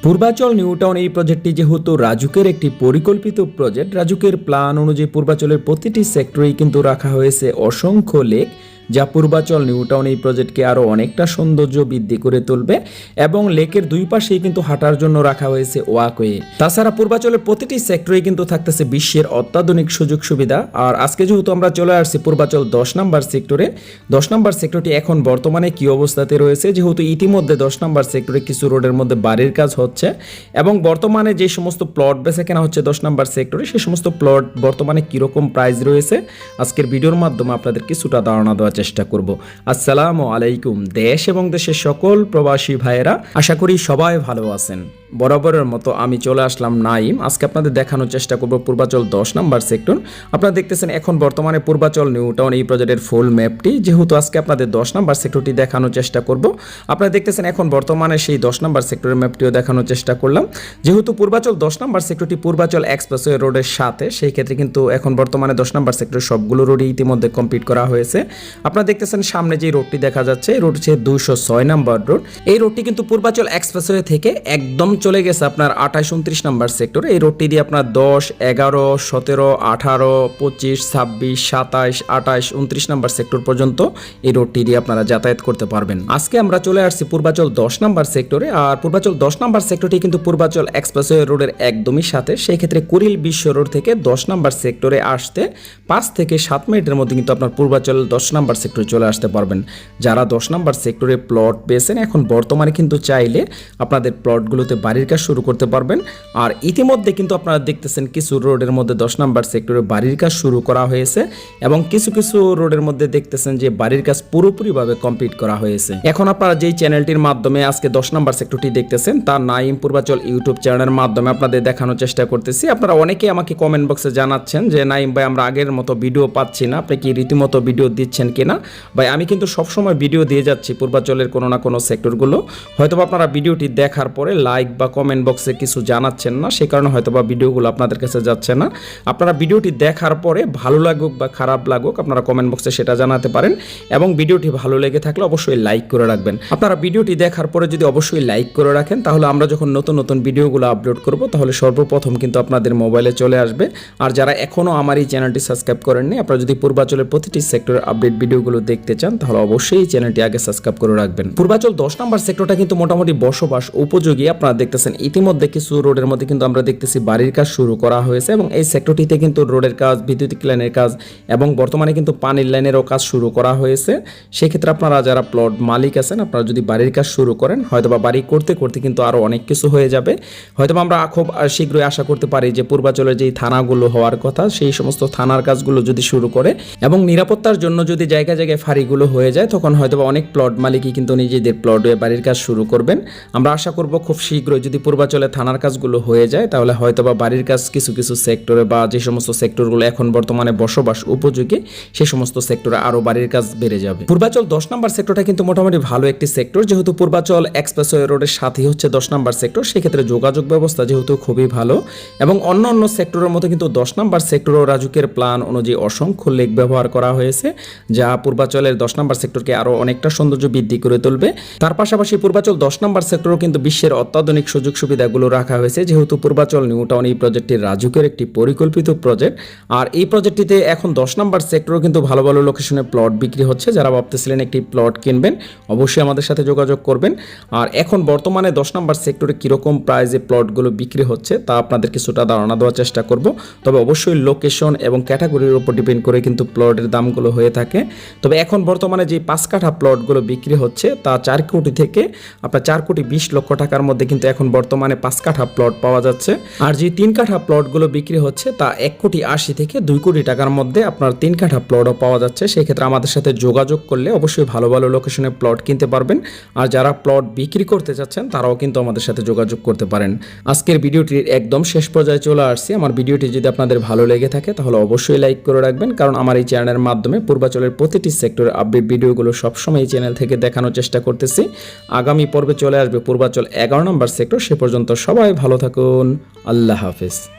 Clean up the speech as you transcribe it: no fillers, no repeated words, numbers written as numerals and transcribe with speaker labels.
Speaker 1: Purbachal new town এই প্রজেক্টটি যেহেতু রাজুকের একটি পরিকল্পিত প্রজেক্ট, রাজুকের প্ল্যান অনুযায়ী পূর্বাচলের প্রতিটি সেক্টরেই কিন্তু রাখা হয়েছে অসংখ্য লেক, যা পূর্বাচল নিউ টাউন এই প্রজেক্টকে আরও অনেকটা সৌন্দর্য বৃদ্ধি করে তুলবে। এবং লেকের দুই পাশেই কিন্তু হাঁটার জন্য রাখা হয়েছে ওয়াকওয়ে। তাছাড়া পূর্বাচলের প্রতিটি সেক্টরেই কিন্তু থাকতেছে বিশ্বের অত্যাধুনিক সুযোগ সুবিধা। আর আজকে যেহেতু আমরা চলে আসছি পূর্বাচল 10 নম্বর সেক্টরে, 10 নম্বর সেক্টরটি এখন বর্তমানে কি অবস্থাতে রয়েছে, যেহেতু ইতিমধ্যে 10 নম্বর সেক্টরে কিছু রোডের মধ্যে বাড়ির কাজ হচ্ছে এবং বর্তমানে যে সমস্ত প্লট বেচা কেনা হচ্ছে 10 নম্বর সেক্টরে, সেই সমস্ত প্লট বর্তমানে কীরকম প্রাইস রয়েছে আজকের ভিডিওর মাধ্যমে আপনাদের কিছুটা ধারণা দেওয়ার চেষ্টা করব। আসসালামু আলাইকুম দেশ এবং দেশের সকল প্রবাসী ভাইয়েরা, আশা করি সবাই ভালো আছেন। বরাবরের মতো আমি চলে আসলাম নাইম। আজকে আপনাদের দেখানোর চেষ্টা করব পূর্বাচল 10 নম্বর সেক্টর। আপনারা দেখতেছেন এখন বর্তমানে পূর্বাচল নিউ টাউন এই প্রজেক্টের ফুল ম্যাপটি, যেহেতু আজকে আপনাদের 10 নম্বর সেক্টরটি দেখানোর চেষ্টা করব। আপনারা দেখতেছেন এখন বর্তমানে সেই 10 নম্বর সেক্টরের ম্যাপটিও দেখানোর চেষ্টা করলাম। যেহেতু পূর্বাচল 10 নম্বর সেক্টরটি পূর্বাচল এক্সপ্রেসওয়ে রোডের সাথে, সেই ক্ষেত্রে কিন্তু এখন বর্তমানে 10 নম্বর সেক্টরের সবগুলো রোডই ইতিমধ্যে কমপ্লিট করা হয়েছে। আপনারা দেখতেছেন সামনে যে রোডটি দেখা যাচ্ছে, এই রোড হচ্ছে 206 নম্বর রোড। এই রোডটি কিন্তু পূর্বাচল এক্সপ্রেসওয়ে থেকে একদম চলে গেছে আপনার 28-29 নম্বর সেক্টর। এই রোডটি দিয়ে আপনার 10, 11, 17, 18, 25, 26, 27, 28, 29 নম্বর সেক্টর পর্যন্ত এই রোডটি দিয়ে আপনারা যাতায়াত করতে পারবেন। আজকে আমরা চলে আসছি পূর্বাচল 10 নম্বর সেক্টরে। আর পূর্বাচল 10 নম্বর সেক্টরটি কিন্তু পূর্বাচল এক্সপ্রেসওয়ে রোডের একদমই সাথে। সেই ক্ষেত্রে কুড়িল বিশ্ব রোড থেকে 10 নম্বর সেক্টরে আসতে 5 থেকে 7 মিনিটের মধ্যে কিন্তু আপনার পূর্বাচল 10 নম্বর সেক্টরে চলে আসতে পারবেন। যারা 10 নম্বর সেক্টরে প্লট পেয়েছেন, এখন বর্তমানে কিন্তু চাইলে আপনাদের প্লটগুলোতে বাড়ির কাজ শুরু করতে পারবেন। আর ইতিমধ্যে কিন্তু আপনারা দেখতেছেন কিছু রোডের মধ্যে 10 নম্বর সেক্টরে বাড়ির কাজ শুরু করা হয়েছে এবং কিছু কিছু রোডের মধ্যে দেখতেছেন যে বাড়ির কাজ পুরোপুরিভাবে কমপ্লিট করা হয়েছে। এখন আপনারা যেই চ্যানেলটির মাধ্যমে আজকে 10 নম্বর সেক্টরটি দেখতেছেন, তার নাইম পূর্বাচল ইউটিউব চ্যানেলের মাধ্যমে আপনাদের দেখানোর চেষ্টা করতেছি। আপনারা অনেকেই আমাকে কমেন্ট বক্সে জানাচ্ছেন যে নাইম ভাই, আমরা আগের মতো ভিডিও পাচ্ছি না, আপনি কি রীতিমতো ভিডিও দিচ্ছেন কিনা। ভাই, আমি কিন্তু সবসময় ভিডিও দিয়ে যাচ্ছি পূর্বাচলের কোনো না কোনো সেক্টরগুলো। হয়তো আপনারা ভিডিওটি দেখার পরে লাইক বা কমেন্ট বক্সে কিছু জানাচ্ছেন না, সেই কারণে হয়তো বা ভিডিওগুলো আপনাদের কাছে যাচ্ছে না। আপনারা ভিডিওটি দেখার পরে ভালো লাগুক বা খারাপ লাগুক আপনারা কমেন্ট বক্সে সেটা জানাতে পারেন এবং ভিডিওটি ভালো লেগে থাকলে অবশ্যই লাইক করে রাখবেন। আপনারা ভিডিওটি দেখার পরে যদি অবশ্যই লাইক করে রাখেন, তাহলে আমরা যখন নতুন নতুন ভিডিওগুলো আপলোড করব তাহলে সর্বপ্রথম কিন্তু আপনাদের মোবাইলে চলে আসবে। আর যারা এখনও আমার এই চ্যানেলটি সাবস্ক্রাইব করেননি, আপনারা যদি পূর্বাচলের প্রতিটি সেক্টরের আপডেট ভিডিওগুলো দেখতে চান, তাহলে অবশ্যই এই চ্যানেলটি আগে সাবস্ক্রাইব করে রাখবেন। পূর্বাচল 10 নম্বর সেক্টরটা কিন্তু মোটামুটি বসবাস উপযোগী। আপনারা দেখতেছেন ইতিমধ্যে কিছু রোডের মধ্যে কিন্তু আমরা দেখতেছি বাড়ির কাজ শুরু করা হয়েছে এবং এই সেক্টরটিতে কিন্তু রোডের কাজ, বিদ্যুতিক লাইনের কাজ এবং বর্তমানে কিন্তু পানির লাইনেরও কাজ শুরু করা হয়েছে। সেক্ষেত্রে আপনারা যারা প্লট মালিক আছেন, আপনারা যদি বাড়ির কাজ শুরু করেন, হয়তোবা বাড়ি করতে করতে কিন্তু আরও অনেক কিছু হয়ে যাবে। হয়তোবা আমরা খুব শীঘ্রই আশা করতে পারি যে পূর্বাচলের যেই থানাগুলো হওয়ার কথা, সেই সমস্ত থানার কাজগুলো যদি শুরু করে এবং নিরাপত্তার জন্য যদি জায়গায় জায়গায় ফাঁড়িগুলো হয়ে যায়, তখন হয়তোবা অনেক প্লট মালিকই কিন্তু নিজেদের প্লটে বাড়ির কাজ শুরু করবেন। আমরা আশা করব খুব শীঘ্রই যদি পূর্বাচলে থানার কাজগুলো হয়ে যায়, তাহলে হয়তোবা বাড়ির কাজ কিছু কিছু সেক্টরে বা যে সমস্ত সেক্টরগুলো এখন বর্তমানে বসবাস উপযোগী, সেই সমস্ত সেক্টরে আরও বাড়ির কাজ বেড়ে যাবে। পূর্বাচল 10 নম্বর সেক্টরটা কিন্তু মোটামুটি ভালো একটি সেক্টর, যেহেতু পূর্বাচল এক্সপ্রেসওয়ে রোডের সাথেই হচ্ছে 10 নম্বর সেক্টর। সেক্ষেত্রে যোগাযোগ ব্যবস্থা যেহেতু খুবই ভালো এবং অন্য অন্য সেক্টরের মতো কিন্তু 10 নম্বর সেক্টরও রাজুকের প্ল্যান অনুযায়ী অসংখ্য লেক ব্যবহার করা হয়েছে, যা পূর্বাচলের 10 নম্বর সেক্টরকে আরও অনেকটা সৌন্দর্য বৃদ্ধি করে তুলবে। তার পাশাপাশি পূর্বাচল 10 নম্বর সেক্টরও কিন্তু বিশ্বের অত্যাধুনিক সুযোগ সুবিধাগুলো রাখা হয়েছে, যেহেতু পূর্বাচল নিউ টাউন এই প্রজেক্টটি রাজুকের একটি পরিকল্পিত প্রজেক্ট। আর এই প্রজেক্টটিতে এখন 10 নম্বর সেক্টরও কিন্তু ভালো ভালো লোকেশনে প্লট বিক্রি হচ্ছে। যারা ভাবতেছিলেন একটি প্লট কিনবেন, অবশ্যই আমাদের সাথে যোগাযোগ করবেন। আর এখন বর্তমানে 10 নম্বর সেক্টরে কীরকম প্রাইসে প্লটগুলো বিক্রি হচ্ছে তা আপনাদের কিছুটা ধারণা দেওয়ার চেষ্টা করব। তবে অবশ্যই লোকেশন এবং ক্যাটাগরির উপর ডিপেন্ড করে কিন্তু প্লটের দামগুলো হয়ে থাকে। তবে এখন বর্তমানে যে 5 কাঠা প্লটগুলো বিক্রি হচ্ছে, তা 4 কোটি থেকে আপনার 4 কোটি 20 লক্ষ টাকার মধ্যে কিন্তু এখন বর্তমানে 5 কাঠা প্লট পাওয়া যাচ্ছে। আর যে 3 কাঠা প্লটগুলো বিক্রি হচ্ছে, তা 1 কোটি 80 থেকে 2 কোটি টাকার মধ্যে আপনার 3 কাঠা প্লটও পাওয়া যাচ্ছে। সেক্ষেত্রে আমাদের সাথে যোগাযোগ করলে অবশ্যই ভালো ভালো লোকেশনে প্লট কিনতে পারবেন। আর যারা প্লট বিক্রি করতে চাচ্ছেন, তারাও কিন্তু আমাদের সাথে যোগাযোগ করতে পারেন। আজকের ভিডিওটির একদম শেষ পর্যায়ে চলে আসছি। আমার ভিডিওটি যদি আপনাদের ভালো লেগে থাকে, তাহলে অবশ্যই লাইক করে রাখবেন, কারণ আমার এই চ্যানেলের মাধ্যমে পূর্বাচলের প্রতিটি সেক্টরের আপডেট ভিডিওগুলো সবসময় এই চ্যানেল থেকে দেখানোর চেষ্টা করতেছি। আগামী পর্বে চলে আসবে পূর্বাচল 11 নম্বর সেক্টর। সে পর্যন্ত সবাই ভালো থাকুন। আল্লাহ হাফেজ।